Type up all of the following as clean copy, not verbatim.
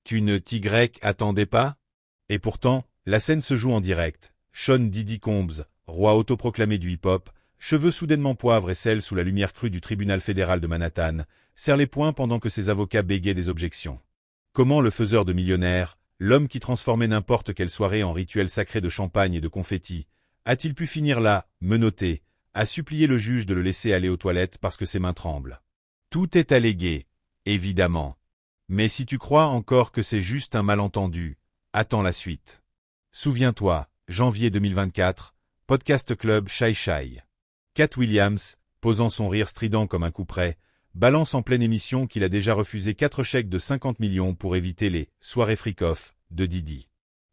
Tu ne t'y attendais pas? Et pourtant, la scène se joue en direct. Sean Diddy Combs, roi autoproclamé du hip-hop, cheveux soudainement poivre et sel sous la lumière crue du tribunal fédéral de Manhattan, serre les poings pendant que ses avocats bégaient des objections. Comment le faiseur de millionnaires, l'homme qui transformait n'importe quelle soirée en rituel sacré de champagne et de confettis, a-t-il pu finir là, menotté, à supplier le juge de le laisser aller aux toilettes parce que ses mains tremblent? Tout est allégué, évidemment. Mais si tu crois encore que c'est juste un malentendu, attends la suite. Souviens-toi, janvier 2024, Podcast Club Shy Shy. Cat Williams, posant son rire strident comme un couperet, balance en pleine émission qu'il a déjà refusé 4 chèques de 50 millions pour éviter les « soirées freak-off » de Diddy.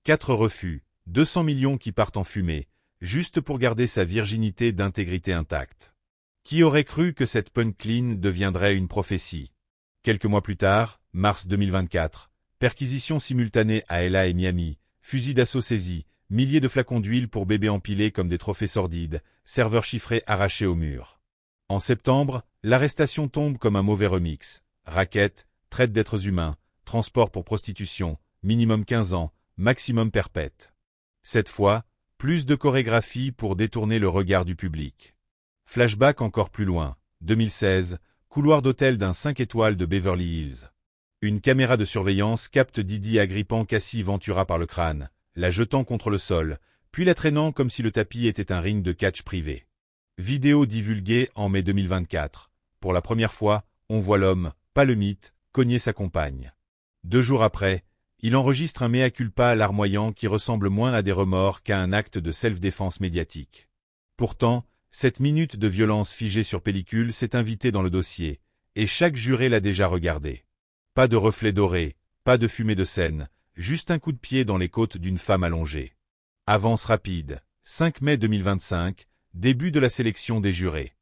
4 refus, 200 millions qui partent en fumée, juste pour garder sa virginité d'intégrité intacte. Qui aurait cru que cette punchline deviendrait une prophétie? Quelques mois plus tard, mars 2024, perquisition simultanée à LA et Miami, fusil d'assaut saisi, milliers de flacons d'huile pour bébés empilés comme des trophées sordides, serveurs chiffrés arrachés au mur. En septembre, l'arrestation tombe comme un mauvais remix. Racket, traite d'êtres humains, transport pour prostitution, minimum 15 ans, maximum perpète. Cette fois, plus de chorégraphie pour détourner le regard du public. Flashback encore plus loin, 2016, couloir d'hôtel d'un 5 étoiles de Beverly Hills. Une caméra de surveillance capte Diddy agrippant Cassie Ventura par le crâne, la jetant contre le sol, puis la traînant comme si le tapis était un ring de catch privé. Vidéo divulguée en mai 2024. Pour la première fois, on voit l'homme, pas le mythe, cogner sa compagne. 2 jours après, il enregistre un mea culpa larmoyant qui ressemble moins à des remords qu'à un acte de self-défense médiatique. Pourtant, cette minute de violence figée sur pellicule s'est invitée dans le dossier, et chaque juré l'a déjà regardé. Pas de reflet doré, pas de fumée de scène, juste un coup de pied dans les côtes d'une femme allongée. Avance rapide, 5 mai 2025, début de la sélection des jurés.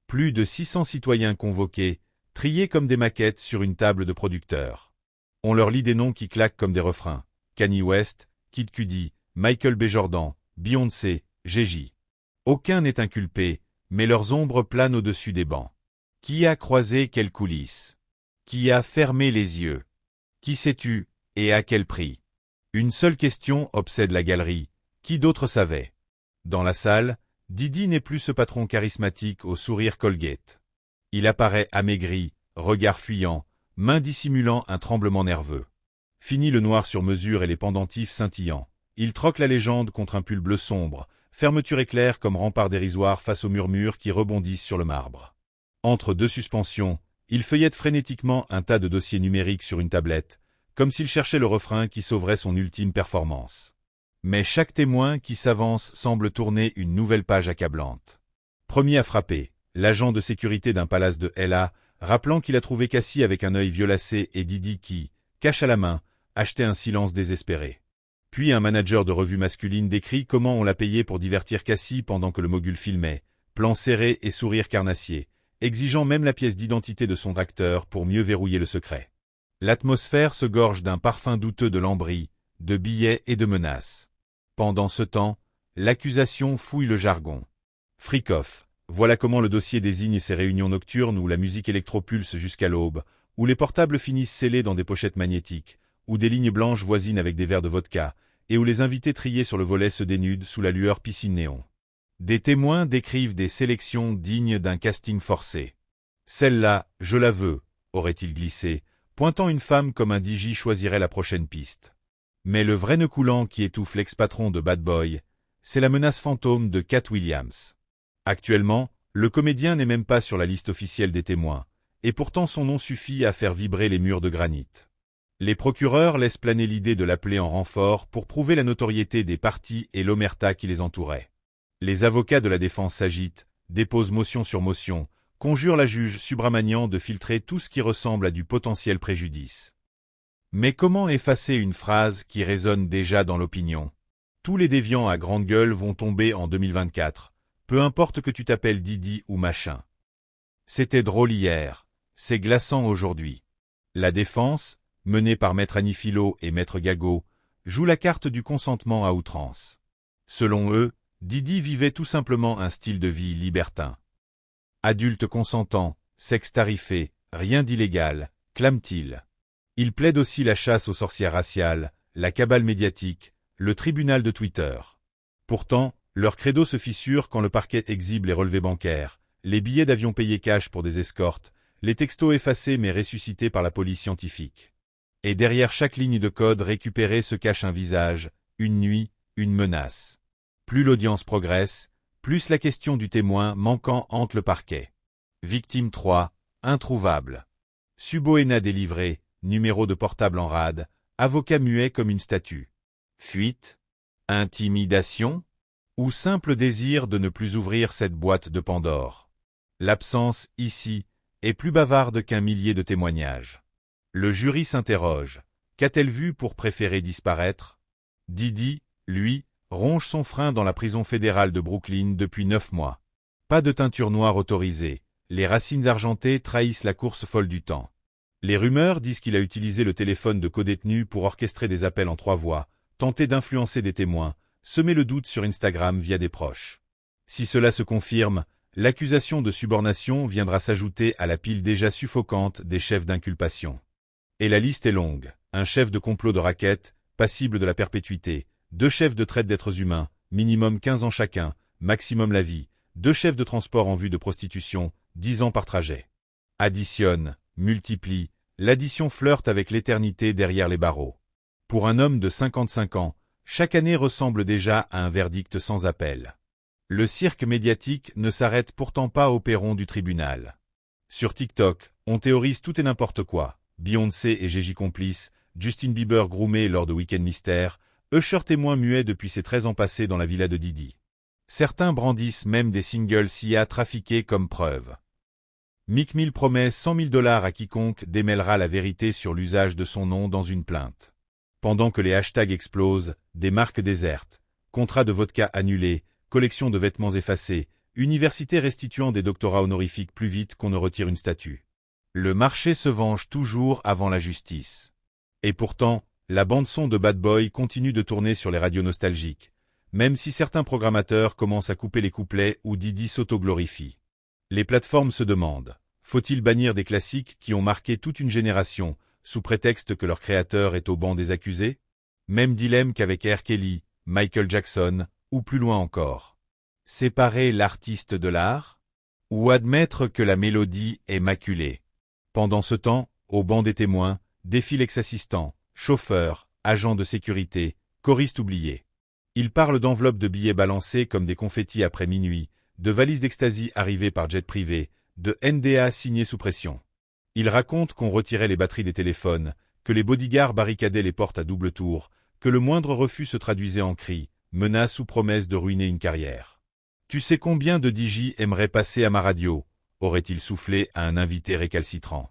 Plus de 600 citoyens convoqués, triés comme des maquettes sur une table de producteurs. On leur lit des noms qui claquent comme des refrains. Kanye West, Kid Cudi, Michael B. Jordan, Beyoncé, Gigi. Aucun n'est inculpé, mais leurs ombres planent au-dessus des bancs. Qui a croisé quelles coulisses? Qui a fermé les yeux? Qui sais-tu, et à quel prix? Une seule question obsède la galerie. Qui d'autre savait? Dans la salle, Diddy n'est plus ce patron charismatique au sourire Colgate. Il apparaît amaigri, regard fuyant, main dissimulant un tremblement nerveux. Fini le noir sur mesure et les pendentifs scintillants. Il troque la légende contre un pull bleu sombre, fermeture éclair comme rempart dérisoire face aux murmures qui rebondissent sur le marbre. Entre 2 suspensions, il feuillette frénétiquement un tas de dossiers numériques sur une tablette, comme s'il cherchait le refrain qui sauverait son ultime performance. Mais chaque témoin qui s'avance semble tourner une nouvelle page accablante. Premier à frapper, l'agent de sécurité d'un palace de LA, rappelant qu'il a trouvé Cassie avec un œil violacé et Diddy qui, cache à la main, achetait un silence désespéré. Puis un manager de revue masculine décrit comment on l'a payé pour divertir Cassie pendant que le mogul filmait, plan serré et sourire carnassier, exigeant même la pièce d'identité de son acteur pour mieux verrouiller le secret. L'atmosphère se gorge d'un parfum douteux de lambris, de billets et de menaces. Pendant ce temps, l'accusation fouille le jargon. Freak-off, voilà comment le dossier désigne ces réunions nocturnes où la musique électropulse jusqu'à l'aube, où les portables finissent scellés dans des pochettes magnétiques, où des lignes blanches voisinent avec des verres de vodka, et où les invités triés sur le volet se dénudent sous la lueur piscine néon. Des témoins décrivent des sélections dignes d'un casting forcé. Celle-là, je la veux, aurait-il glissé, pointant une femme comme un DJ choisirait la prochaine piste. Mais le vrai nœud coulant qui étouffe l'ex-patron de Bad Boy, c'est la menace fantôme de Cat Williams. Actuellement, le comédien n'est même pas sur la liste officielle des témoins, et pourtant son nom suffit à faire vibrer les murs de granit. Les procureurs laissent planer l'idée de l'appeler en renfort pour prouver la notoriété des partis et l'omerta qui les entourait. Les avocats de la défense s'agitent, déposent motion sur motion, conjurent la juge Subramanian de filtrer tout ce qui ressemble à du potentiel préjudice. Mais comment effacer une phrase qui résonne déjà dans l'opinion? Tous les déviants à grande gueule vont tomber en 2024, peu importe que tu t'appelles Diddy ou machin. C'était drôle hier, c'est glaçant aujourd'hui. La défense, menée par Maître Anifilo et Maître Gago, joue la carte du consentement à outrance. Selon eux, Diddy vivait tout simplement un style de vie libertin. Adulte consentant, sexe tarifé, rien d'illégal, clame-t-il. Ils plaident aussi la chasse aux sorcières raciales, la cabale médiatique, le tribunal de Twitter. Pourtant, leur credo se fissure quand le parquet exhibe les relevés bancaires, les billets d'avion payés cash pour des escortes, les textos effacés mais ressuscités par la police scientifique. Et derrière chaque ligne de code récupérée se cache un visage, une nuit, une menace. Plus l'audience progresse, plus la question du témoin manquant hante le parquet. Victime 3, introuvable. Suboena délivré, numéro de portable en rade, avocat muet comme une statue. Fuite? Intimidation? Ou simple désir de ne plus ouvrir cette boîte de Pandore? L'absence, ici, est plus bavarde qu'un millier de témoignages. Le jury s'interroge. Qu'a-t-elle vu pour préférer disparaître? Didi, lui, ronge son frein dans la prison fédérale de Brooklyn depuis 9 mois. Pas de teinture noire autorisée. Les racines argentées trahissent la course folle du temps. Les rumeurs disent qu'il a utilisé le téléphone de codétenu pour orchestrer des appels en 3 voix, tenter d'influencer des témoins, semer le doute sur Instagram via des proches. Si cela se confirme, l'accusation de subornation viendra s'ajouter à la pile déjà suffocante des chefs d'inculpation. Et la liste est longue. Un chef de complot de racket, passible de la perpétuité, 2 chefs de traite d'êtres humains, minimum 15 ans chacun, maximum la vie, 2 chefs de transport en vue de prostitution, 10 ans par trajet. Additionne, multiplie, l'addition flirte avec l'éternité derrière les barreaux. Pour un homme de 55 ans, chaque année ressemble déjà à un verdict sans appel. Le cirque médiatique ne s'arrête pourtant pas au perron du tribunal. Sur TikTok, on théorise tout et n'importe quoi. Beyoncé et Gégé complices, Justin Bieber groomé lors de Week-end Mystère, Usher témoin muet depuis ses 13 ans passés dans la villa de Didi. Certains brandissent même des singles Sia trafiqués comme preuve. Meek Mill promet $100 000 à quiconque démêlera la vérité sur l'usage de son nom dans une plainte. Pendant que les hashtags explosent, des marques désertes, contrats de vodka annulés, collections de vêtements effacés, universités restituant des doctorats honorifiques plus vite qu'on ne retire une statue. Le marché se venge toujours avant la justice. Et pourtant, la bande-son de Bad Boy continue de tourner sur les radios nostalgiques, même si certains programmateurs commencent à couper les couplets ou Didi s'auto-glorifie. Les plateformes se demandent, faut-il bannir des classiques qui ont marqué toute une génération, sous prétexte que leur créateur est au banc des accusés? Même dilemme qu'avec R. Kelly, Michael Jackson, ou plus loin encore. Séparer l'artiste de l'art? Ou admettre que la mélodie est maculée? Pendant ce temps, au banc des témoins, défilent ex-assistants, chauffeurs, agents de sécurité, choristes oubliés. Ils parlent d'enveloppes de billets balancés comme des confettis après minuit, de valises d'ecstasy arrivées par jet privé, de NDA signés sous pression. Ils racontent qu'on retirait les batteries des téléphones, que les bodyguards barricadaient les portes à double tour, que le moindre refus se traduisait en cris, menaces ou promesses de ruiner une carrière. Tu sais combien de DJ aimeraient passer à ma radio, aurait-il soufflé à un invité récalcitrant.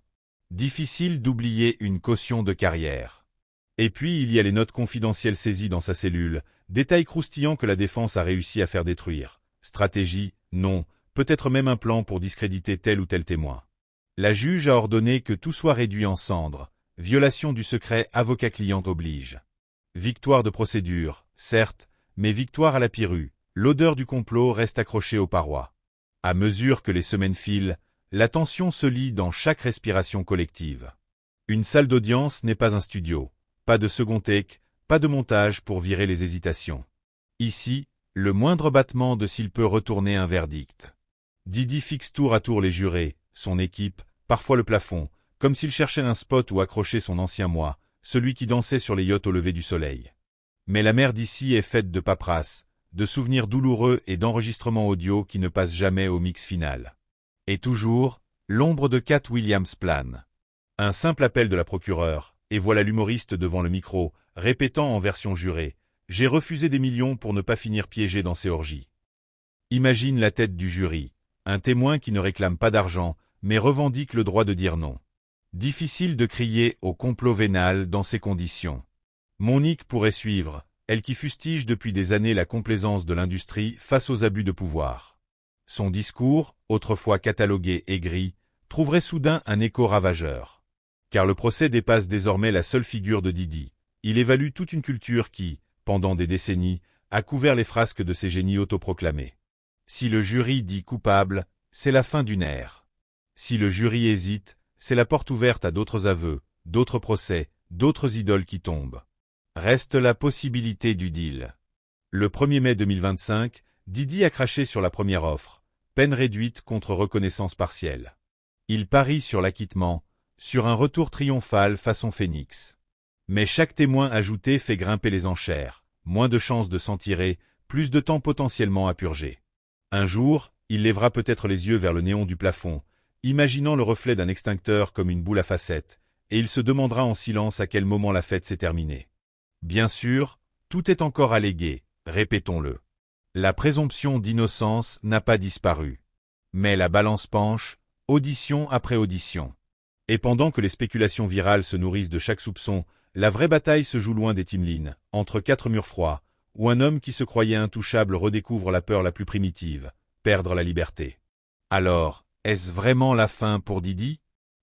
Difficile d'oublier une caution de carrière. Et puis il y a les notes confidentielles saisies dans sa cellule, détails croustillants que la défense a réussi à faire détruire. Stratégie, non, peut-être même un plan pour discréditer tel ou tel témoin. La juge a ordonné que tout soit réduit en cendres. Violation du secret avocat-client oblige. Victoire de procédure, certes, mais victoire à la Pirue. L'odeur du complot reste accrochée aux parois. À mesure que les semaines filent, la tension se lit dans chaque respiration collective. Une salle d'audience n'est pas un studio. Pas de second take, pas de montage pour virer les hésitations. Ici, le moindre battement de s'il peut retourner un verdict. Didi fixe tour à tour les jurés, son équipe, parfois le plafond, comme s'il cherchait un spot où accrocher son ancien moi, celui qui dansait sur les yachts au lever du soleil. Mais la mer d'ici est faite de paperasse, de souvenirs douloureux et d'enregistrements audio qui ne passent jamais au mix final. Et toujours, l'ombre de Cat Williams plane. Un simple appel de la procureure, et voilà l'humoriste devant le micro, répétant en version jurée « J'ai refusé des millions pour ne pas finir piégé dans ces orgies ». Imagine la tête du jury, un témoin qui ne réclame pas d'argent, mais revendique le droit de dire non. Difficile de crier au complot vénal dans ces conditions. Monique pourrait suivre, elle qui fustige depuis des années la complaisance de l'industrie face aux abus de pouvoir. Son discours, autrefois catalogué aigri, trouverait soudain un écho ravageur. Car le procès dépasse désormais la seule figure de Didi. Il évalue toute une culture qui, pendant des décennies, a couvert les frasques de ces génies autoproclamés. Si le jury dit coupable, c'est la fin d'une ère. Si le jury hésite, c'est la porte ouverte à d'autres aveux, d'autres procès, d'autres idoles qui tombent. Reste la possibilité du deal. Le 1er mai 2025, Didi a craché sur la première offre, peine réduite contre reconnaissance partielle. Il parie sur l'acquittement, sur un retour triomphal façon Phénix. Mais chaque témoin ajouté fait grimper les enchères, moins de chances de s'en tirer, plus de temps potentiellement à purger. Un jour, il lèvera peut-être les yeux vers le néon du plafond, imaginant le reflet d'un extincteur comme une boule à facettes, et il se demandera en silence à quel moment la fête s'est terminée. Bien sûr, tout est encore allégué, répétons-le. La présomption d'innocence n'a pas disparu. Mais la balance penche, audition après audition. Et pendant que les spéculations virales se nourrissent de chaque soupçon, la vraie bataille se joue loin des Timelines, entre quatre murs froids, où un homme qui se croyait intouchable redécouvre la peur la plus primitive, perdre la liberté. Alors, est-ce vraiment la fin pour Didi?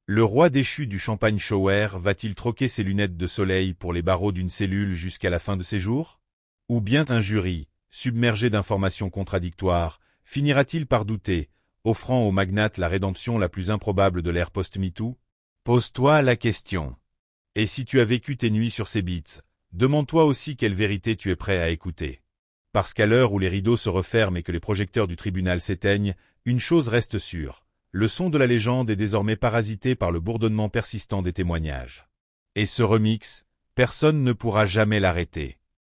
Le roi déchu du Champagne Shower va-t-il troquer ses lunettes de soleil pour les barreaux d'une cellule jusqu'à la fin de ses jours? Ou bien un jury, submergé d'informations contradictoires, finira-t-il par douter, offrant aux magnates la rédemption la plus improbable de l'ère post-MeToo? Pose-toi la question. Et si tu as vécu tes nuits sur ces beats, demande-toi aussi quelle vérité tu es prêt à écouter. Parce qu'à l'heure où les rideaux se referment et que les projecteurs du tribunal s'éteignent, une chose reste sûre. Le son de la légende est désormais parasité par le bourdonnement persistant des témoignages. Et ce remix, personne ne pourra jamais l'arrêter.